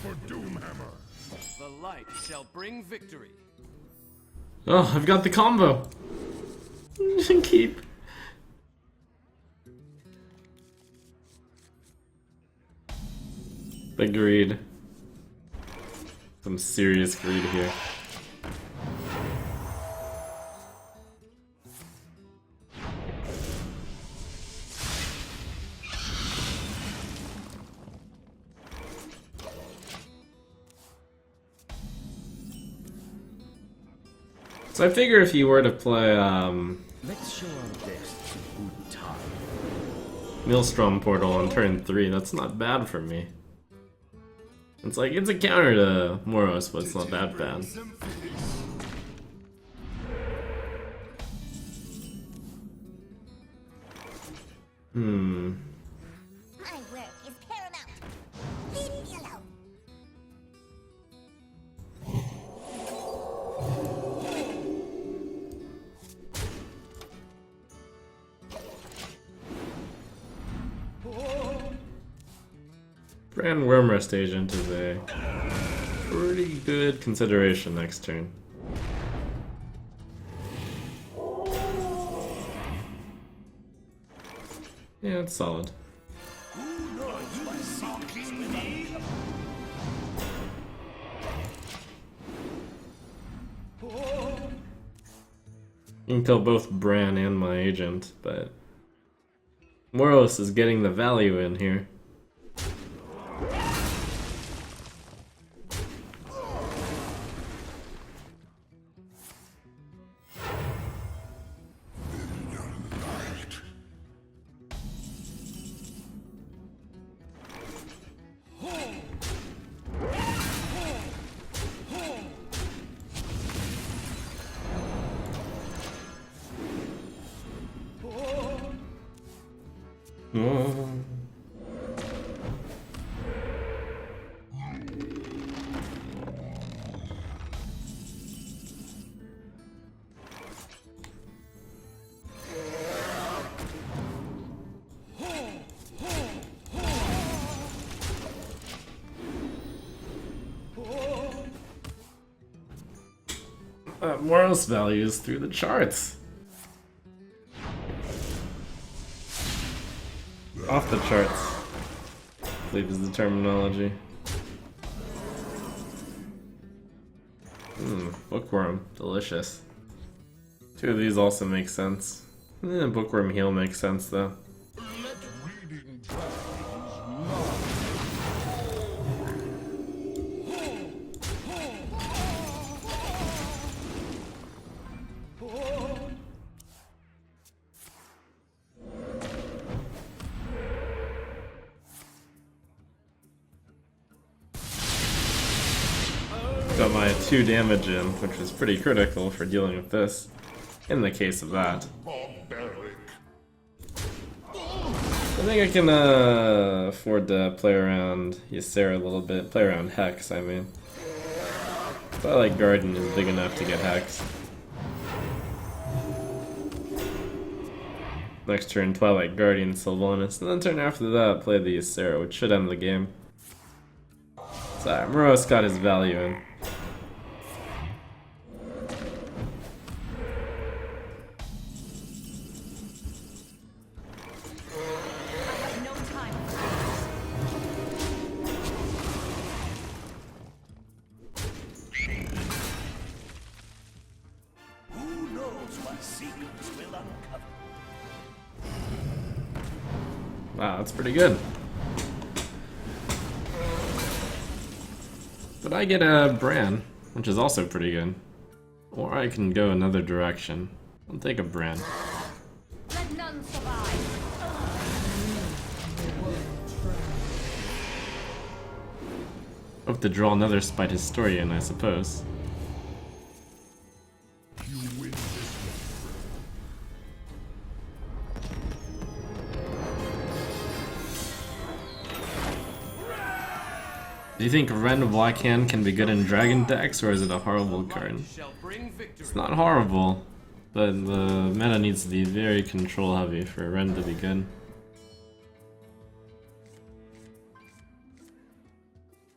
for Doomhammer. The light shall bring victory. Oh, I've got the combo. Keep. The greed. Some serious greed here. So I figure if you were to play Let's show our best good time. Maelstrom Portal on turn 3, that's not bad for me. It's like, it's a counter to Moros, but it's not that bad. My work is paramount. Leave me alone. Brand Wormrest Agent is a pretty good consideration next turn. Yeah, it's solid. You can kill both Bran and my agent, but Moros is getting the value in here. Moros values through the charts. Off the charts, I believe is the terminology. Bookworm, delicious. Two of these also make sense. Bookworm heal makes sense though. Let reading Got my 2 damage in, which is pretty critical for dealing with this, in the case of that. barbaric. I think I can afford to play around Ysera a little bit, play around Hex, I mean. Twilight Garden is big enough to get Hex. Next turn, Twilight Guardian, Sylvanas, and then turn after that, play the Ysera, which should end the game. So, Moros got his value in. No time. Who knows what secrets will uncover? Wow, that's pretty good. But I get a Bran, which is also pretty good. Or I can go another direction. I'll take a Bran. Let none survive. Hope to draw another Spite Historian, I suppose. You win this Do you think Ren Blackhand can be good in Dragon decks, or is it a horrible card? Shall bring victory. It's not horrible, but the meta needs to be very control heavy for Ren to be good.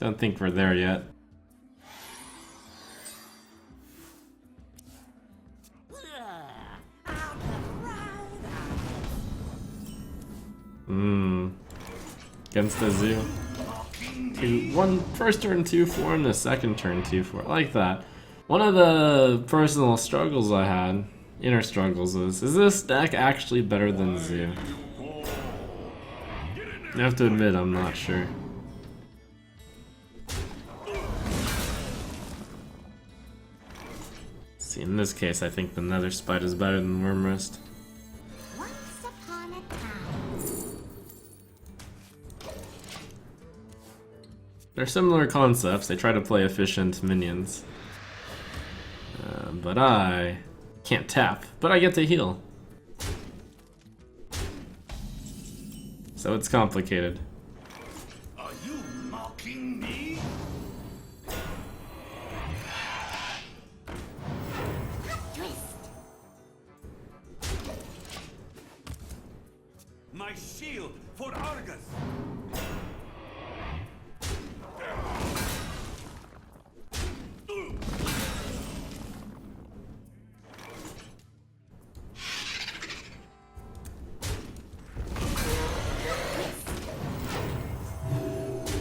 Don't think we're there yet. Against the zoo. First turn 2-4 and the second turn 2-4. I like that. One of the personal struggles I had, inner struggles, is this deck actually better than zoo? I have to admit, I'm not sure. See, in this case, I think the Nether Spite is better than Wormrest. Once upon a time. They're similar concepts. They try to play efficient minions. But I can't tap, but I get to heal. So it's complicated. Are you mocking me? Twist. My shield for Argus.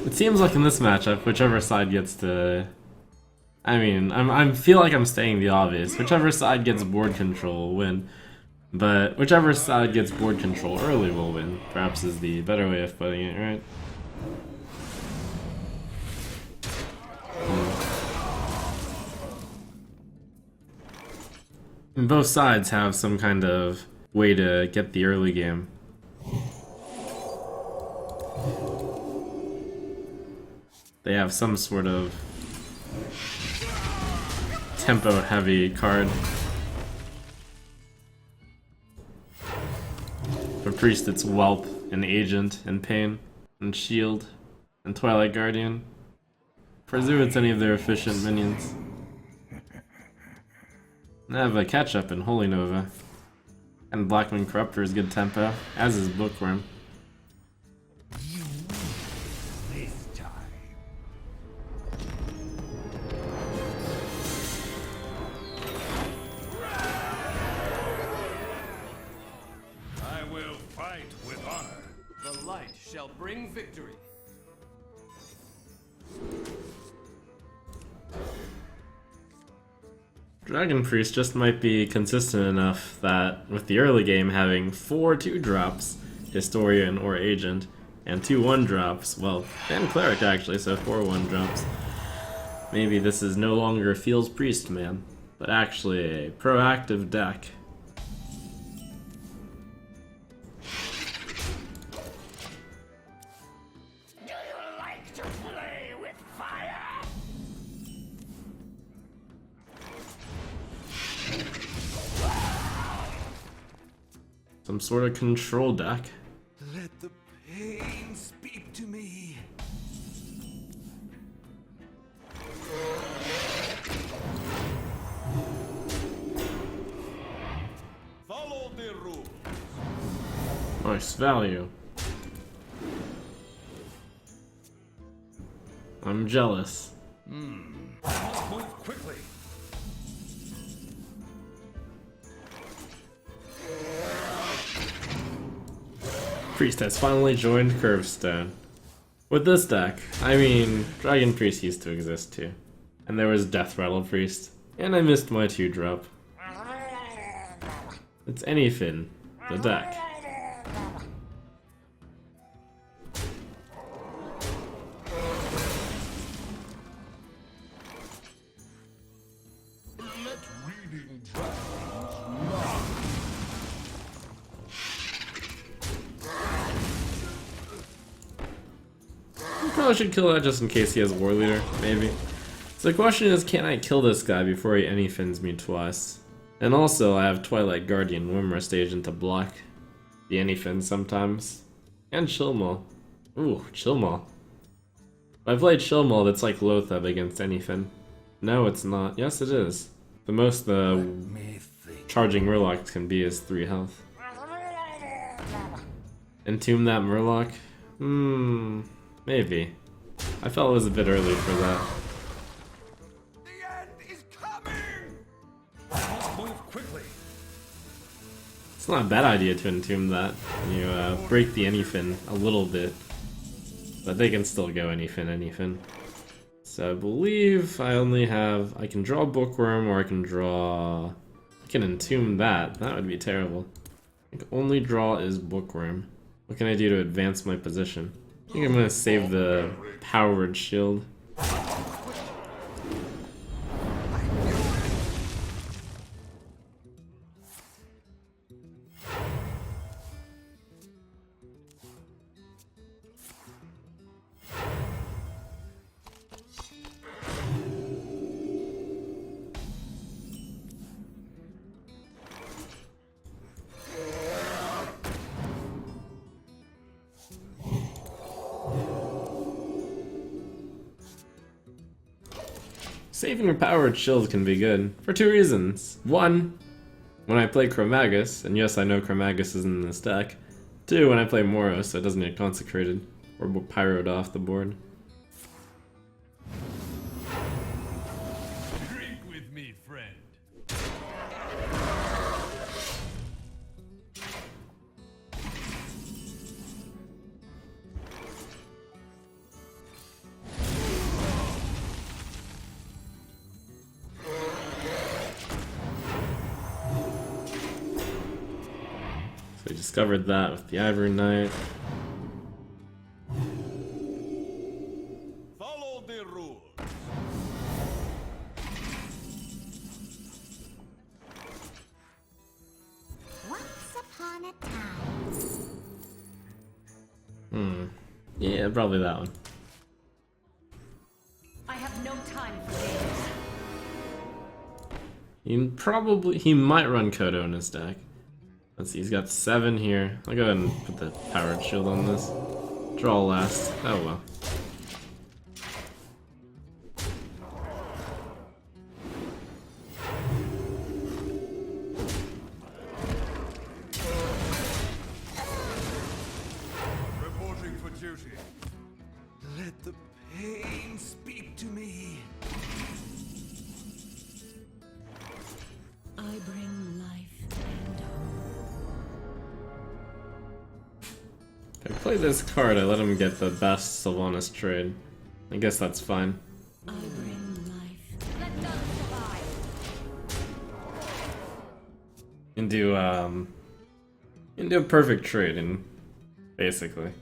It seems like in this matchup, whichever side gets the... I mean, I feel like I'm stating the obvious. Whichever side gets board control will win. But whichever side gets board control early will win. Perhaps is the better way of putting it, right? And both sides have some kind of way to get the early game. They have some sort of tempo heavy card. For Priest it's Whelp and Agent and Pain and Shield and Twilight Guardian. For Zoo it's any of their efficient minions. And I have a catch up in Holy Nova. And Blackman Corruptor is good tempo, as is Bookworm. This time. I will fight with honor. The light shall bring victory. Dragon Priest just might be consistent enough that with the early game having 4 2-drops, Historian or Agent, and 2 1-drops, well, and Cleric actually, so 4 1-drops. Maybe this is no longer Feels Priest Man, but actually a proactive deck. Do you like to play with fire? Some sort of control deck. Let the pain speak to me. Follow the rules. Nice value. I'm jealous. Move quickly. Priest has finally joined Curvestone. With this deck, I mean, Dragon Priest used to exist too. And there was Death Rattle Priest. And I missed my 2-drop. It's Anyfin, the deck. Let reading dragons knock. Probably should kill that just in case he has War Leader, maybe. So the question is, can I kill this guy before he Anyfins me twice? And also, I have Twilight Guardian Wormrest Agent to block the Anyfin sometimes. And Chillmaw. Ooh, Chillmaw. If I played Chillmaw, that's like Loatheb against Anyfin. No, it's not. Yes, it is. The most the charging Murloc can be is 3 health. Entomb that Murloc? Maybe. I felt it was a bit early for that. The end is coming! Must move quickly. It's not a bad idea to entomb that. You break the Anyfin a little bit, but they can still go Anyfin. So I believe I only have, I can draw Bookworm or I can entomb that. That would be terrible. I think only draw is Bookworm. What can I do to advance my position? I think I'm gonna save the Powered Shield. Saving your Powered Shield can be good, for two reasons. One, when I play Chromagus, and yes I know Chromagus is in this deck. Two, when I play Moros, so it doesn't get consecrated, or pyroed off the board. Drink with me, friend. So we discovered that with the Ivory Knight. Follow the rules. Once upon a time. Yeah, probably that one. I have no time for games. He might run Kodo in his deck. Let's see, he's got 7 here. I'll go ahead and put the Powered Shield on this. Draw last. Oh well. Reporting for duty. Let the pain speak to me. I bring life and hope. If I play this card, I let him get the best Sylvanas trade. I guess that's fine. I bring life. Let none survive. You can do a perfect trade, and basically.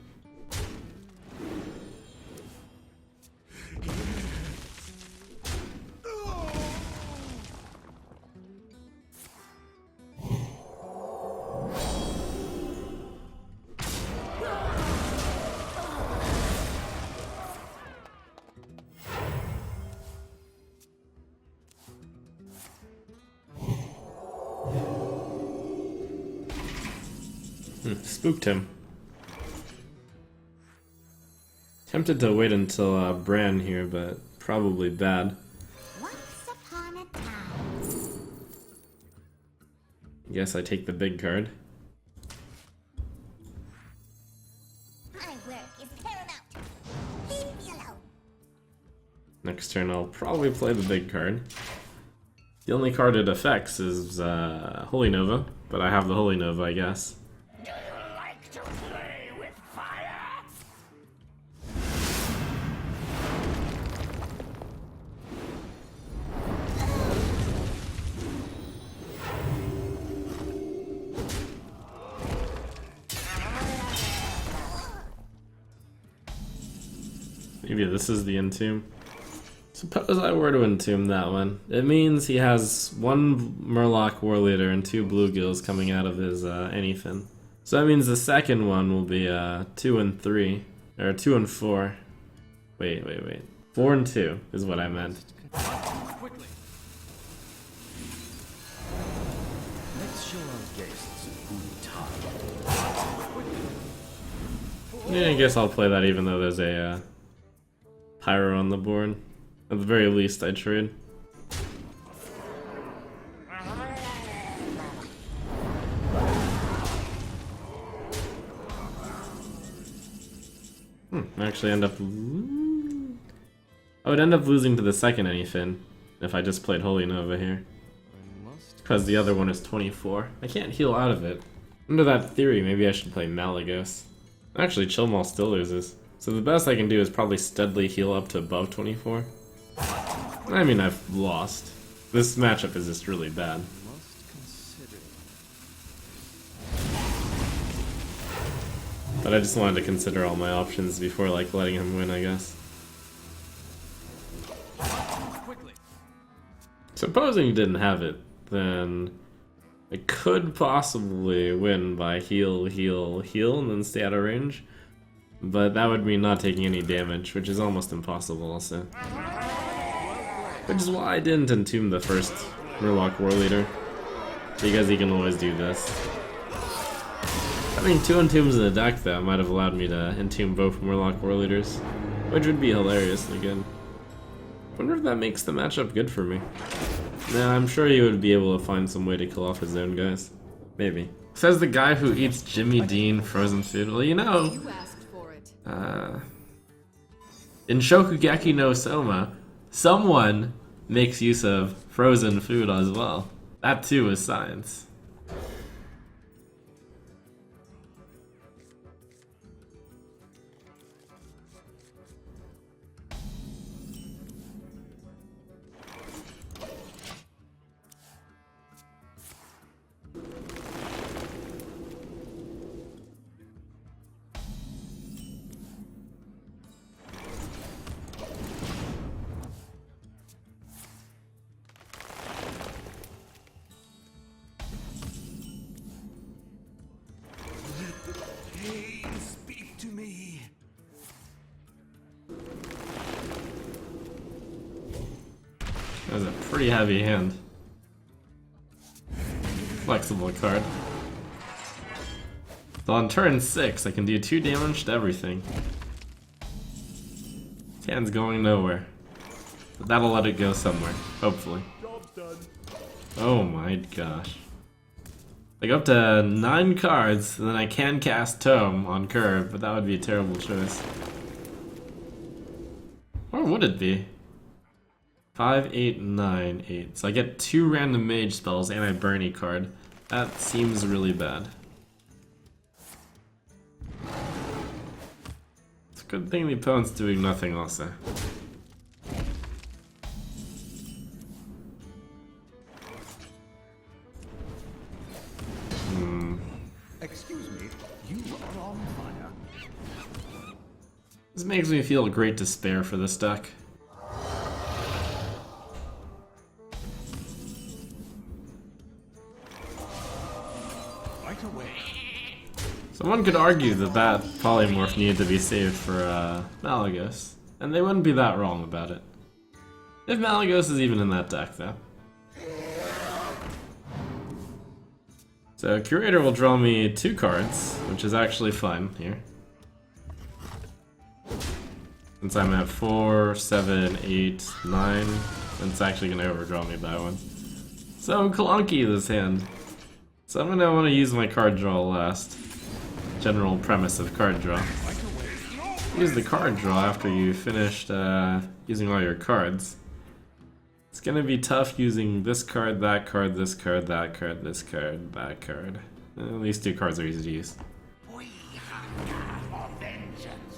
Spooked him. Tempted to wait until Bran here, but probably bad. Once upon a time. Guess I take the big card. My work is paramount. Leave me alone. Next turn I'll probably play the big card. The only card it affects is Holy Nova, but I have the Holy Nova, I guess. Do you like to play with fire? Maybe this is the entomb. Suppose I were to entomb that one. It means he has 1 Murloc War Leader and 2 Bluegills coming out of his Anyfin. So that means the second one will be 2 and 3, or 2 and 4. Wait. 4 and 2 is what I meant. Quickly. Let's show our guests good time. Yeah, I guess I'll play that even though there's a Pyro on the board. At the very least, I trade. I actually end up... I would end up losing to the second Anyfin if I just played Holy Nova here. Because the other one is 24. I can't heal out of it. Under that theory, maybe I should play Malygos. Actually, Chillmaul still loses. So the best I can do is probably steadily heal up to above 24. I mean, I've lost. This matchup is just really bad. But I just wanted to consider all my options before like letting him win, I guess. Quickly. Supposing he didn't have it, then I could possibly win by heal, heal, heal, and then stay out of range. But that would mean not taking any damage, which is almost impossible also. Which is why I didn't entomb the first Murloc War Leader, because he can always do this. Having 2 entombs in the deck though might have allowed me to entomb both Murloc War Leaders, which would be hilariously good. Wonder if that makes the matchup good for me. Nah, I'm sure he would be able to find some way to kill off his own guys. Maybe. Says the guy who eats Jimmy Dean frozen food. Well, you know, You asked for it. in Shokugeki no Soma, someone makes use of frozen food as well. That too is science. Pain, speak to me. That was a pretty heavy hand. Flexible card. So on turn 6, I can do 2 damage to everything. This hand's going nowhere. But that'll let it go somewhere, hopefully. Oh my gosh. I go up to 9 cards, and then I can cast Tome on curve, but that would be a terrible choice. Or would it be? 5, 8, 9, 8. So I get 2 random mage spells and I burn a card. That seems really bad. It's a good thing the opponent's doing nothing also. Excuse me, you are on fire. This makes me feel great despair for this deck. Right away. Someone could argue that that polymorph needed to be saved for Malygos, and they wouldn't be that wrong about it. If Malygos is even in that deck, though. So Curator will draw me 2 cards, which is actually fun here. Since I'm at 4, 7, 8, 9, it's actually going to overdraw me by 1. So clunky this hand. So I'm going to want to use my card draw last. General premise of card draw. Use the card draw after you finished using all your cards. It's gonna be tough using this card, that card, this card, that card, this card, that card. These 2 cards are easy to use. We hunger for vengeance.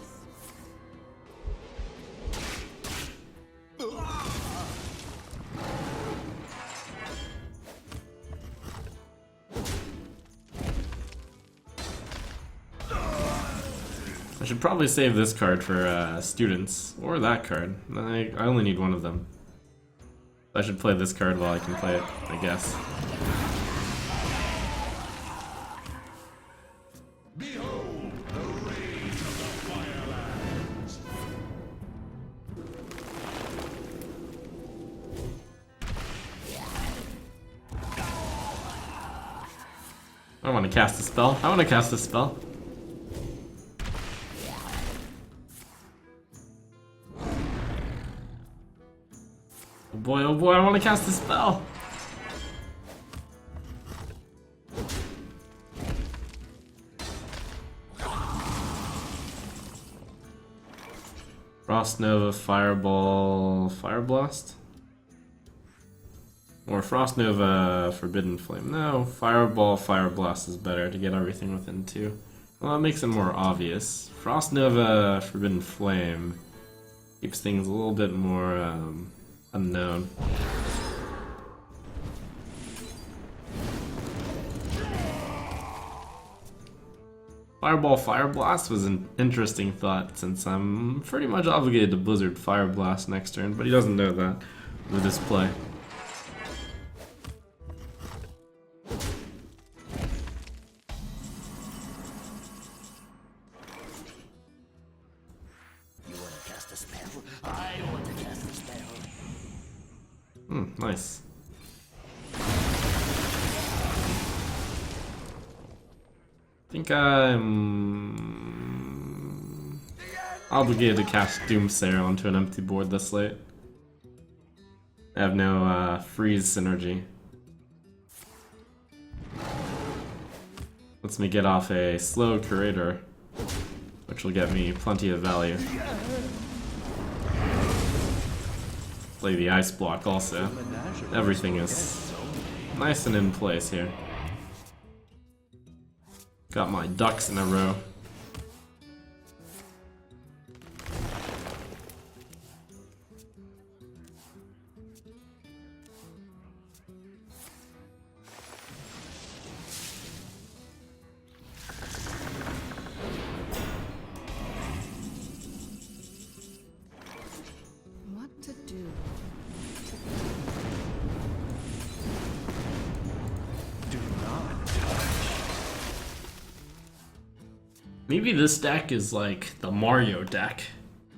I should probably save this card for students, or that card. I only need one of them. I should play this card while I can play it, I guess. Behold the rage of the Firelands. I want to cast a spell. I want to cast a spell. Oh boy, I want to cast a spell! Frost Nova, Fireball, Fire Blast? Or Frost Nova, Forbidden Flame. No, Fireball, Fire Blast is better to get everything within 2. Well, it makes it more obvious. Frost Nova, Forbidden Flame keeps things a little bit more unknown. Fireball, Fire Blast was an interesting thought since I'm pretty much obligated to Blizzard Fire Blast next turn, but he doesn't know that with this play. You want to cast a spell? I want to cast a spell. Nice. I think I'm obligated to cast Doomsayer onto an empty board this late. I have no freeze synergy. Lets me get off a slow Curator, which will get me plenty of value. Play the Ice Block also. Everything is nice and in place here. Got my ducks in a row. What to do? Do not touch. Maybe this deck is like the Mario deck.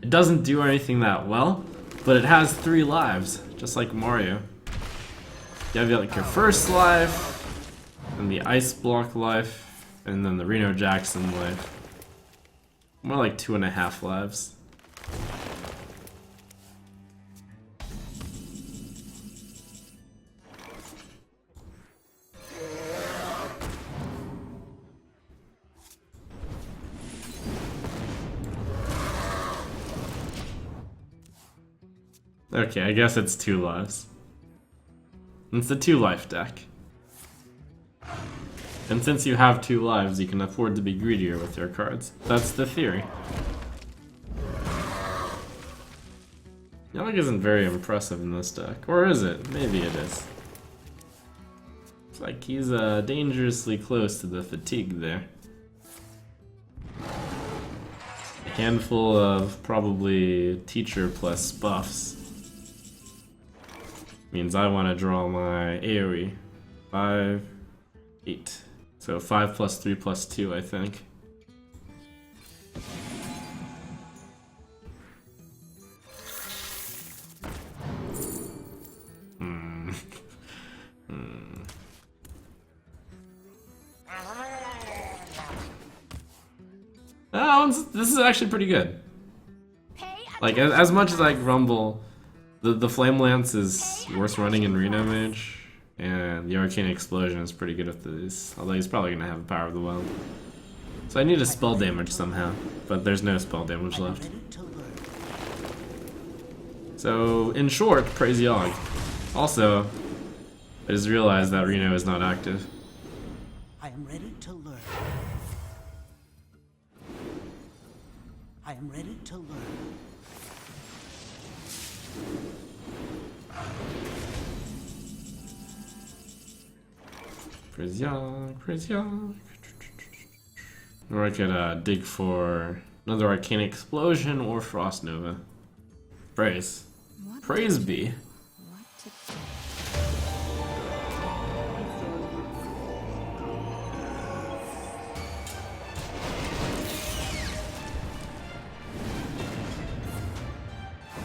It doesn't do anything that well, but it has 3 lives, just like Mario. You have like your first life, and the Ice Block life, and then the Reno Jackson life. More like 2.5 lives. Okay, I guess it's 2 lives. It's a 2-life deck. And since you have 2 lives, you can afford to be greedier with your cards. That's the theory. Yogg isn't very impressive in this deck. Or is it? Maybe it is. Looks like he's dangerously close to the fatigue there. A handful of probably teacher plus buffs means I want to draw my AoE. 5, 8. So 5 plus 3 plus 2, I think. This is actually pretty good. Like, as much as I grumble, the Flame Lance is worth running in Reno Mage, and the Arcane Explosion is pretty good with these, although he's probably gonna have the Power of the Well. So I need a spell damage somehow, but there's no spell damage left. So, in short, praise Yogg. Also, I just realized that Reno is not active. I am ready to learn. I am ready to learn. Praise Yogg, praise Yogg. Or I could dig for another Arcane Explosion or Frost Nova. Praise. Praise be. What to do?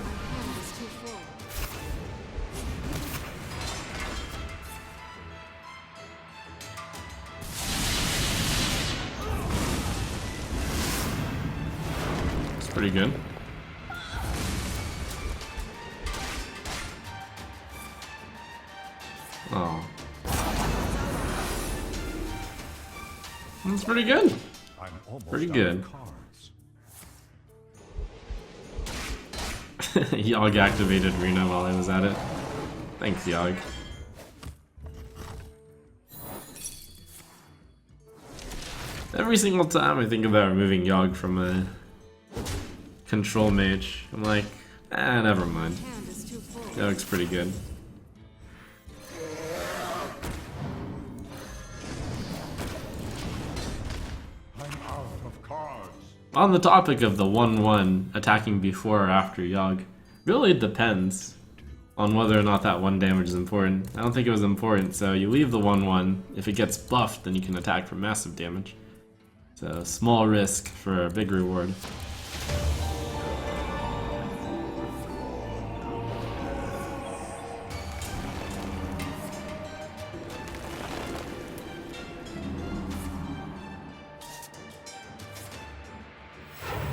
My hand is too full. It's pretty good. Oh. That's pretty good. I'm almost Pretty out good. of cards. Yogg activated Reno while I was at it. Thanks, Yogg. Every single time I think about removing Yogg from a control mage, I'm like, never mind. Yogg's pretty good. I'm out of cards. On the topic of the 1/1 attacking before or after Yogg, really it depends on whether or not that 1 damage is important. I don't think it was important, so you leave the 1/1. If it gets buffed, then you can attack for massive damage. So small risk for a big reward.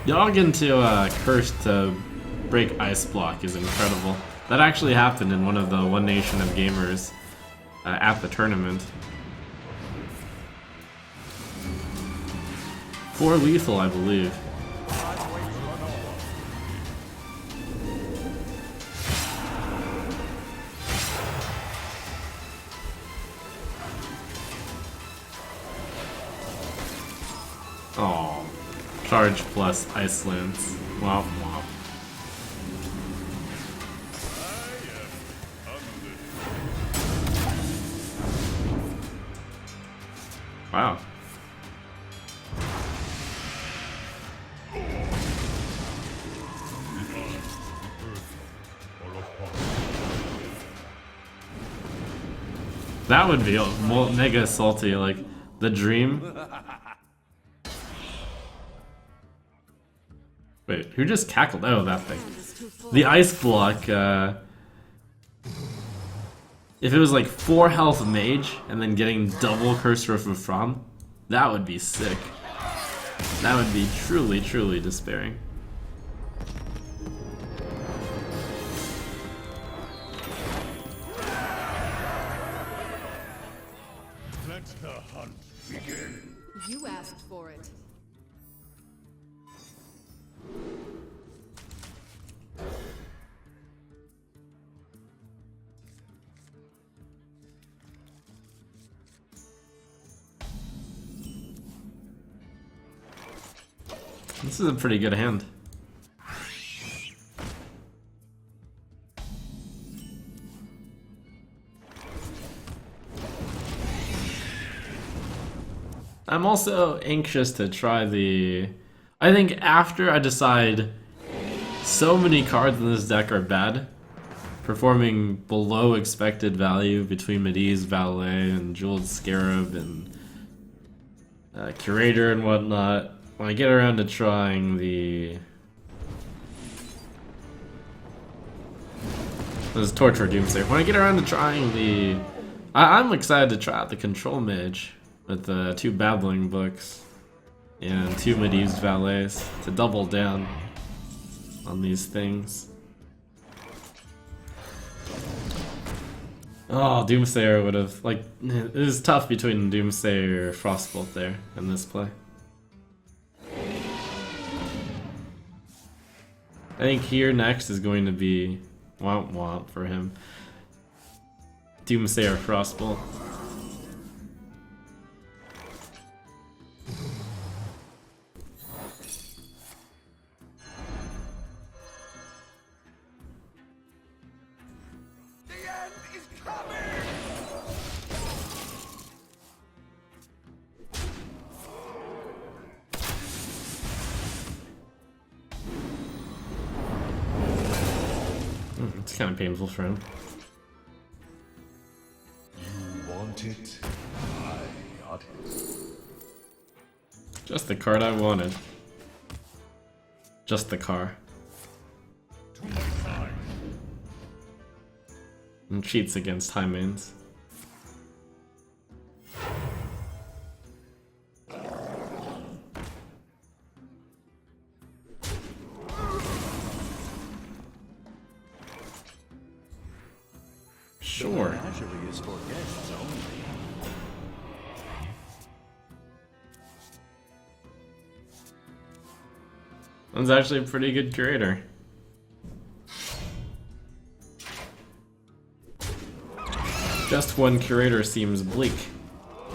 Yogg into Curse to break Ice Block is incredible. That actually happened in one of the One Nation of Gamers at the tournament. 4 lethal, I believe. Oh, charge plus Ice Lance. Wow, wow. Wow. That would be mega salty, like the dream. Wait, who just cackled? Oh, that thing. The Ice Block, if it was like 4 health mage and then getting double Curse Roof of From, that would be sick. That would be truly, truly despairing. Let the hunt begin. You asked for it. This is a pretty good hand. I'm also anxious to try the... I think after I decide so many cards in this deck are bad, performing below expected value between Medivh, Valet, and Jeweled Scarab, and Curator and whatnot, when I get around to trying the... This is Torture Doomsayer. When I get around to trying the... I'm excited to try out the Control Mage with the 2 Babbling Books and 2 Medivh's Valets to double down on these things. Oh, Doomsayer would have, like, it was tough between Doomsayer or Frostbolt there in this play. I think here next is going to be Womp Womp for him. Doomsayer Frostbolt. The end is coming! It's kind of painful for him. You want it? I got it. Just the card I wanted. Just the car. To my side. And cheats against high mains. Sure. Menagerie is for guests only. That's actually a pretty good curator. Just when Curator seems bleak,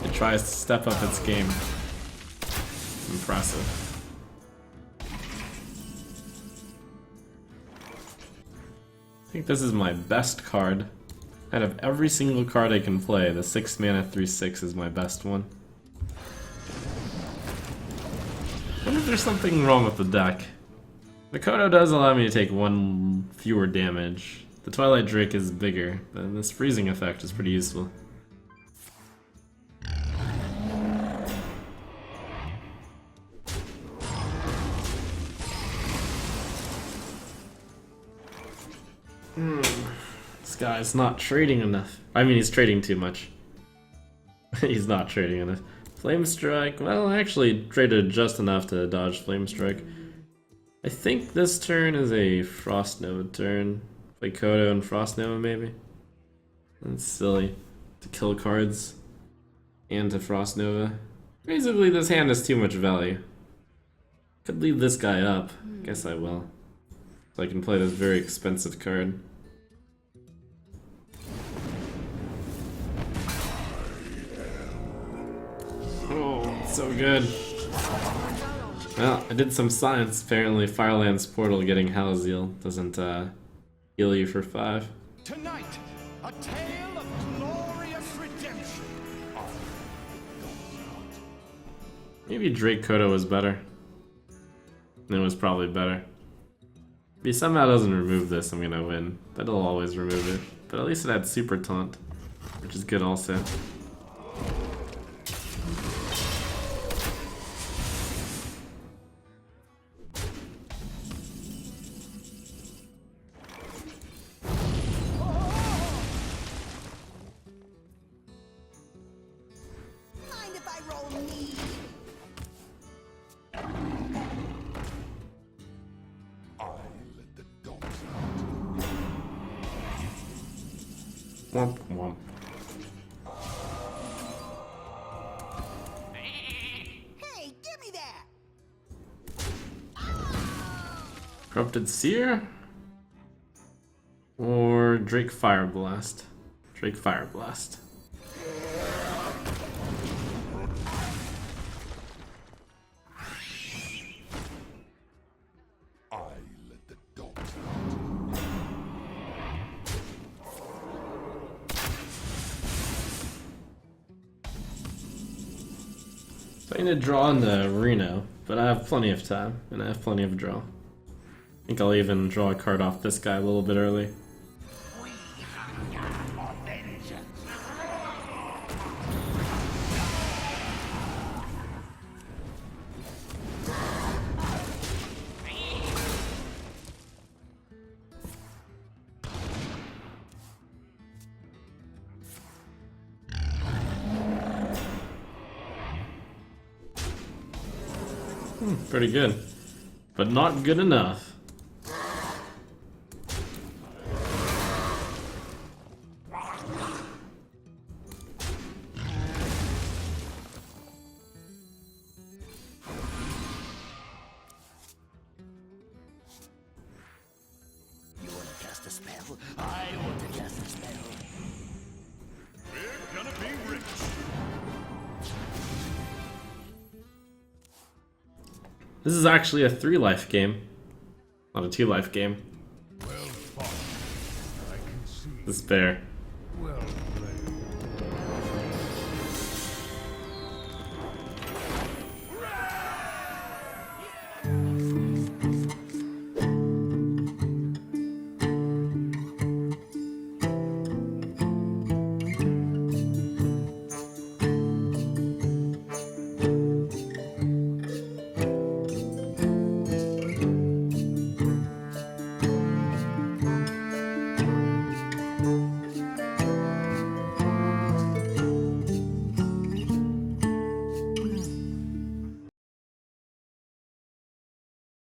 it tries to step up its game. Impressive. I think this is my best card. Out of every single card I can play, the 6 mana 3/6 is my best one. I wonder if there's something wrong with the deck. The Kodo does allow me to take 1 fewer damage. The Twilight Drake is bigger, but this freezing effect is pretty useful. This guy's not trading enough. I mean, he's trading too much. He's not trading enough. Flame Strike, well, I actually traded just enough to dodge Flame Strike. I think this turn is a Frost Nova turn. Play Kodo and Frost Nova, maybe? That's silly. To kill cards and to Frost Nova. Basically, this hand has too much value. Could leave this guy up. Guess I will. So I can play this very expensive card. Oh, so good. Well, I did some science. Apparently, Fireland's Portal getting Halazeel doesn't heal you for 5. Tonight, a tale of glorious redemption. Maybe Drake Kodo was better. It was probably better. If he somehow doesn't remove this, I'm gonna win. But it'll always remove it. But at least it had Super Taunt, which is good also. Mind if I roll me? I let the dogs out. Womp womp. Hey, give me that! Corrupted Seer? Or Drake Fire Blast? Drake Fire Blast. I let the dogs out. So I need to draw in the Reno, but I have plenty of time, and I have plenty of draw. I think I'll even draw a card off this guy a little bit early. We hunger for vengeance. Pretty good. But not good enough. You want to cast a spell? I want to cast a spell. We're gonna be rich. This is actually a 3-life game, not a 2-life game. Well fought. I can see. Despair. Well